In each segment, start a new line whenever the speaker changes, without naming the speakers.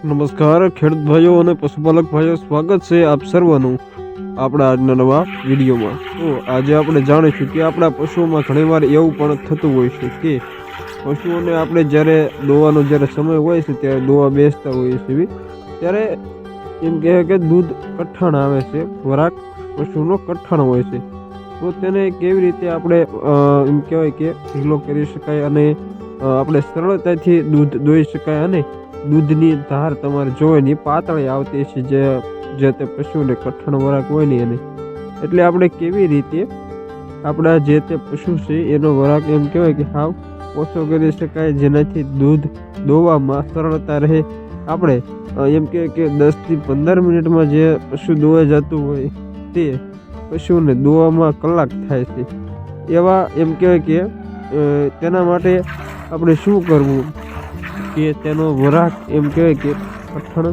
નમસ્કાર ખેડૂત ભાઈઓ અને પશુપાલક ભાઈઓ, સ્વાગત છે આપ સર્વનું આપણા આજના નવા વિડીયોમાં। તો આજે આપણે જાણીશું કે આપણા પશુઓમાં ઘણીવાર એવું પણ થતું હોય છે કે પશુઓને આપણે જ્યારે દોવાનો જ્યારે સમય હોય છે ત્યારે દોવા બેસતા હોઈએ છીએ, ત્યારે એમ કહેવાય કે દૂધ કઠણ આવે છે, ખોરાક પશુનો કઠણ હોય છે। તો તેને કેવી રીતે આપણે એમ કહેવાય કે ઢીલો કરી શકાય અને આપણે સરળતાથી દૂધ દોઈ શકાય અને દૂધની ધાર તમારે જોવે ને પાતળી આવતી છે, જે તે પશુને કઠણ વરાક હોય ને એને, એટલે આપણે કેવી રીતે આપણા જે તે પશુ છે એનો વરાક એમ કહેવાય કે હાવ ઓછો કરી શકાય, જેનાથી દૂધ દોવામાં સરળતા રહે। આપણે એમ કહેવાય કે 10 થી 15 મિનિટમાં જે પશુ દોવાઈ જતું હોય તે પશુને દોવામાં કલાક થાય છે। એવા એમ કહેવાય કે તેના માટે આપણે શું કરવું કે તેનો વરાક એમ કહેવાય કે કઠણ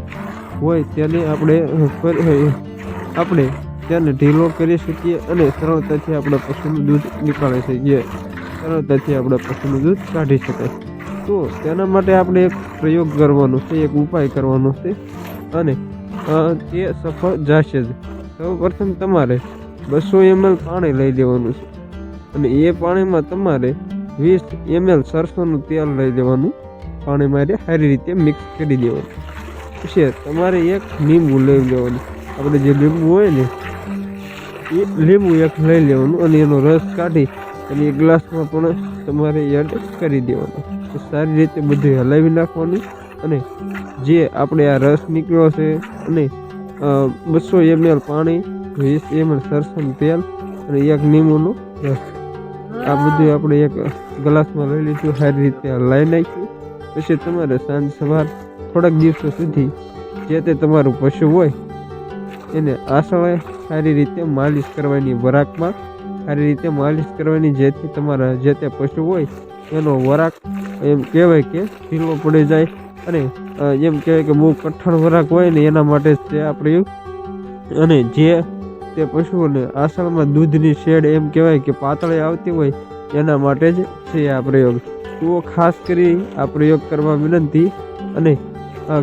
હોય તેને આપણે તેને ઢીલો કરી શકીએ અને સરળતાથી આપણા પશુનું દૂધ નીકાળી શકીએ, સરળતાથી આપણા પશુનું દૂધ કાઢી શકાય। તો તેના માટે આપણે એક પ્રયોગ કરવાનો છે, એક ઉપાય કરવાનો છે અને તે સફળ જશે જ। સૌપ્રથમ તમારે 200 ml પાણી લઈ લેવાનું છે અને એ પાણીમાં તમારે 20 ml સરસોનું તેલ લઈ લેવાનું, પાણીમાં સારી રીતે મિક્સ કરી દેવાનું। પછી તમારે એક લીંબુ લઈ લેવાનું, આપણે જે લીંબુ હોય ને એ લીંબુ એક લઈ લેવાનું અને એનો રસ કાઢી અને એક ગ્લાસમાં પણ તમારે એડ કરી દેવાનો। તો સારી રીતે બધું હલાવી નાખવાનું અને જે આપણે આ રસ નીકળ્યો છે અને 200 ml પાણી, 20 ml સરસોનું તેલ અને એક લીંબુનો રસ, આ બધું આપણે એક ગ્લાસમાં લઈ લીધું, સારી રીતે હલાવી નાખ્યું। પછી તમારે સાંજ સવાર થોડાક દિવસો સુધી જે તે તમારું પશુ હોય એને આસળે સારી રીતે માલિશ કરવાની, વરાકમાં સારી રીતે માલિશ કરવાની, જેથી તમારા જે તે પશુ હોય એનો વરાક એમ કહેવાય કે ઢીલો પડી જાય અને એમ કહેવાય કે બહુ કઠણ વરાક હોય ને એના માટે જ તે આ પ્રયોગ, અને જે તે પશુઓને આસળમાં દૂધની શેડ એમ કહેવાય કે પાતળી આવતી હોય એના માટે જ છે આ પ્રયોગ। તો ખાસ કરી આ પ્રયોગ કરવા વિનંતી। અને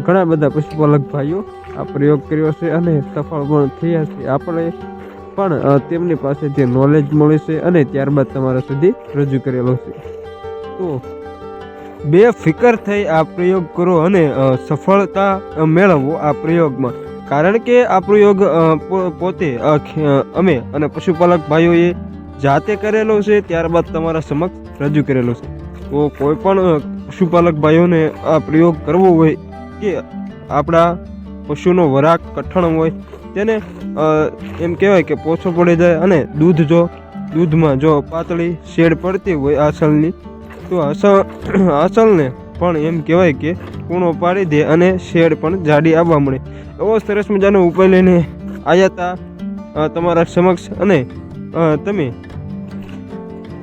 ઘણા બધા પશુપાલક ભાઈઓ આ પ્રયોગ કર્યો છે અને સફળ પણ થયા છે, આપણે પણ તેમની પાસેથી નોલેજ મળે છે અને ત્યારબાદ તમારા સુધી રજૂ કરેલો છે। તો બેફિકર થઈ આ પ્રયોગ કરો અને સફળતા મેળવો આ પ્રયોગમાં, કારણ કે આ પ્રયોગ પોતે અમે અને પશુપાલક ભાઈઓએ જાતે કરેલો છે, ત્યારબાદ તમારા સમક્ષ રજૂ કરેલો છે। તો કોઈ પણ પશુપાલક ભાઈઓને આ પ્રયોગ કરવો હોય કે આપણા પશુનો વરાક કઠણ હોય તેને એમ કહેવાય કે પોછો પડી જાય અને દૂધમાં જો પાતળી શેડ પડતી હોય આસળની, તો આસળને પણ એમ કહેવાય કે કૂણો પાડી દે અને શેડ પણ જાડી આવવા મળે। એવો સરસ મજાનો ઉપાય લઈને આવ્યા હતા તમારા સમક્ષ, અને તમે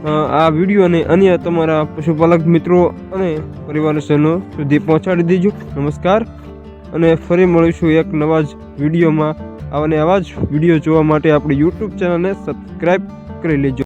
આ વિડીયોને અન્ય તમારા પશુપાલક મિત્રો અને પરિવારજનો સુધી પહોંચાડી દેજો। નમસ્કાર, અને ફરી મળીશું એક નવા જ વિડીયોમાં। આવા જ વિડીયો જોવા માટે આપણી YouTube ચેનલને સબસ્ક્રાઈબ કરી લેજો।